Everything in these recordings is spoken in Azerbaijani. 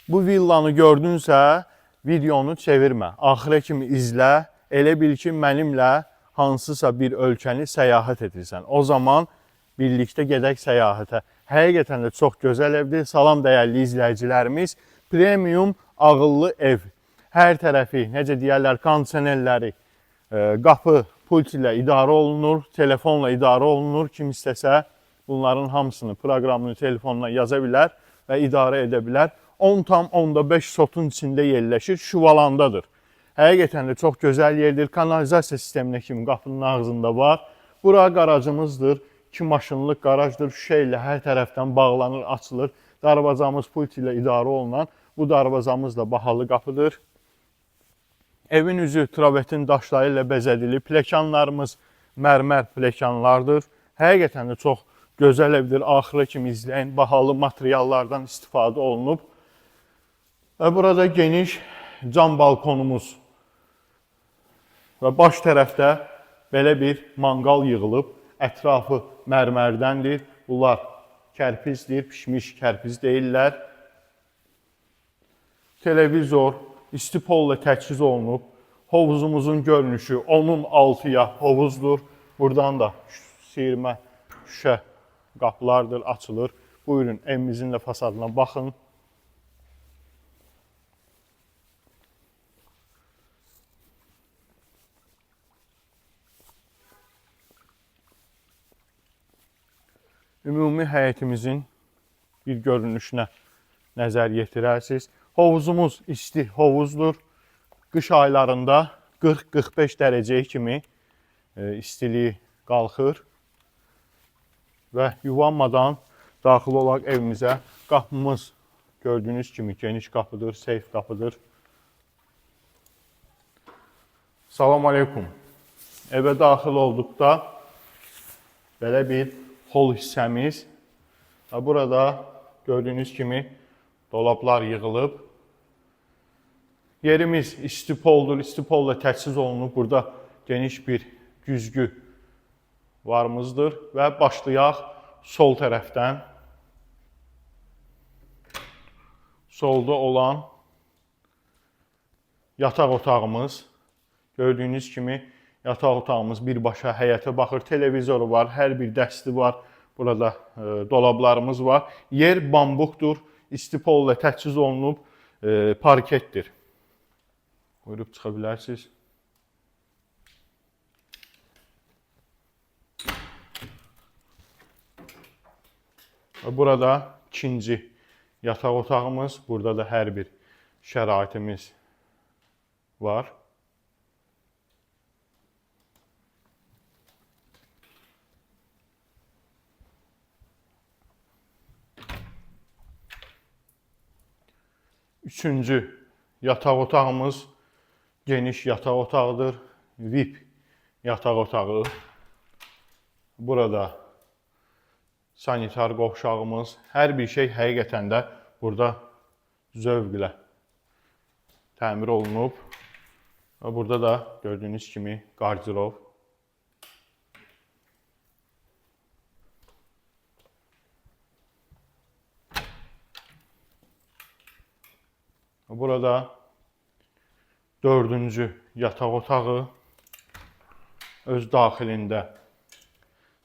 Bu villanı gördünsə, videonu çevirmə. Axıra kimi izlə. Elə bil ki, mənimlə hansısa bir ölkəni səyahət edirsən. O zaman birlikdə gedək səyahətə. Həqiqətən də çox gözəl evdir. Salam dəyərli izləyicilərimiz. Premium ağıllı ev. Hər tərəfi, necə deyərlər, kondisionerləri, qapı pult ilə idarə olunur, telefonla idarə olunur. Kim istəsə bunların hamısını, proqramını telefonuna yaza bilər və idarə edə bilər. 10,5 sotun içində yerləşir, Şuvalandadır. Həqiqətən də çox gözəl yerdir. Kanalizasiya sisteminə kimi qapının ağzında var. Bura qarajımızdır. 2 maşınlıq qarajdır. Şüşə ilə hər tərəfdən bağlanır, açılır. Darvazamız pult ilə idarə olunan bu darvazamız da bahalı qapıdır. Evin üzü travertin daşları ilə bəzədilib. Plekanlarımız mərmər plekanlardır. Həqiqətən də çox gözəl evdir. Axıra kimi izləyin. Bahalı materiallardan istifadə olunub. Və burada geniş cam balkonumuz və baş tərəfdə belə bir manqal yığılıb. Ətrafı mərmərdəndir. Bunlar kərpizdir, pişmiş kərpiz deyirlər. Televizor istipolla təchiz olunub. Hovuzumuzun görünüşü 10-6 hovuzdur. Buradan da siyirmə şüşə qapılardır, açılır. Buyurun, evimizin də fasadına baxın. Ümumi həyətimizin bir görünüşünə nəzər yetirərsiniz. Hovuzumuz isti hovuzdur. Qış aylarında 40-45 dərəcəyə kimi istiliyi qalxır. Və yuvanmadan daxil olaq evimizə. Qapımız gördüyünüz kimi geniş qapıdır, seyf qapıdır. Salam aleykum. Evə daxil olduqda belə bir hol hissəmiz. Burada gördüyünüz kimi dolablar yığılıb. Yerimiz istipoldur, istipolla təchiz olunub. Burada geniş bir güzgü varımızdır və başlayaq sol tərəfdən. Solda olan yataq otağımız. Gördüyünüz kimi yataq otağımız birbaşa həyətə baxır. Televizoru var, hər bir dəsti var. Burada dolablarımız var. Yer bambukdur, istipolla təchiz olunub, parketdir. Buyurub çıxa bilərsiniz. Burada ikinci yataq otağımız. Burada da hər bir şəraitimiz var. Üçüncü yataq otağımız geniş yataq otağıdır. VIP yataq otağı. Burada sanitar qovşağımız. Hər bir şey həqiqətən də burada zövqlə təmir olunub. Burada da gördüyünüz kimi qardirov. Burada dördüncü yataq otağı. Öz daxilində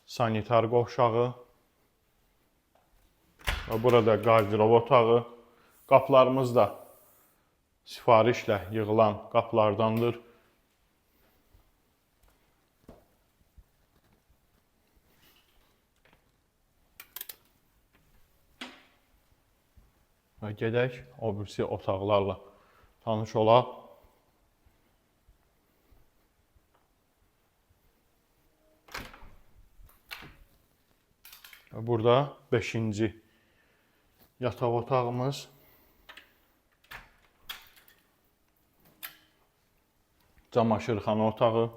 sanitar qovşağı. Burada qardirov otağı. Qapılarımız da sifarişlə yığılan qapılardandır. Gedək o birisi otaqlarla tanış olaq. Burada 5-ci yataq otağımız. Camaşırxana otağı.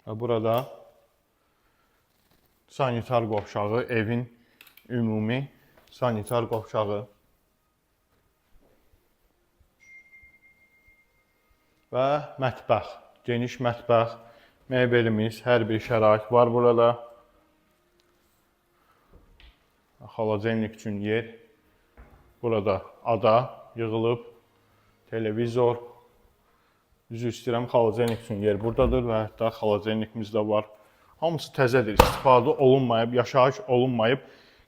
Burada sanitar qovşağı, evin ümumi sanitar qovşağı. Və mətbəx, geniş mətbəx, mebelimiz, hər bir şərait var burada. Xaladelnik üçün yer. Burada ada yığılıb, televizor, üzr istəyirəm, xaladenik üçün yer buradadır və hətta xaladenikimiz də var. Hamısı təzədir, istifadə olunmayıb, yaşayış olunmayıb.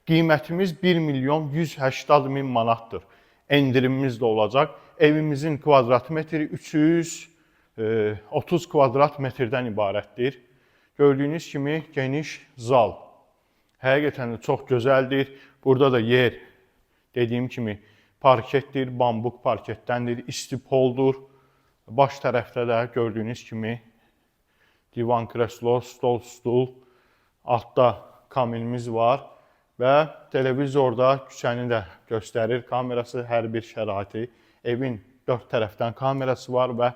Qiymətimiz 1 milyon 180 min manatdır. Endirimimiz də olacaq. Evimizin kvadrat metri 330 kvadrat metrdən ibarətdir. Gördüyünüz kimi geniş zal. Həqiqətən də çox gözəldir. Burada da yer, dediyim kimi, parketdir, bambuk parketdəndir, istipoldur. Baş tərəfdə də gördüyünüz kimi divan, kreslo, stol, stul, altda kamilimiz var və televizorda küçəni də göstərir. Kamerası hər bir şəraiti. Evin 4 tərəfdən kamerası var və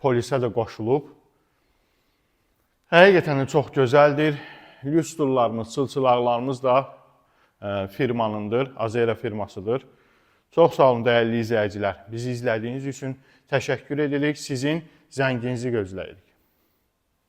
polisə də qoşulub. Həqiqətən də çox gözəldir. Lüstrlarımız, çılçılaqlarımız da firmanındır, Azera firmasıdır. Çox sağ olun dəyərli izləyicilər. Bizi izlədiyiniz üçün təşəkkür edirik. Sizin zənginizi gözləyirik.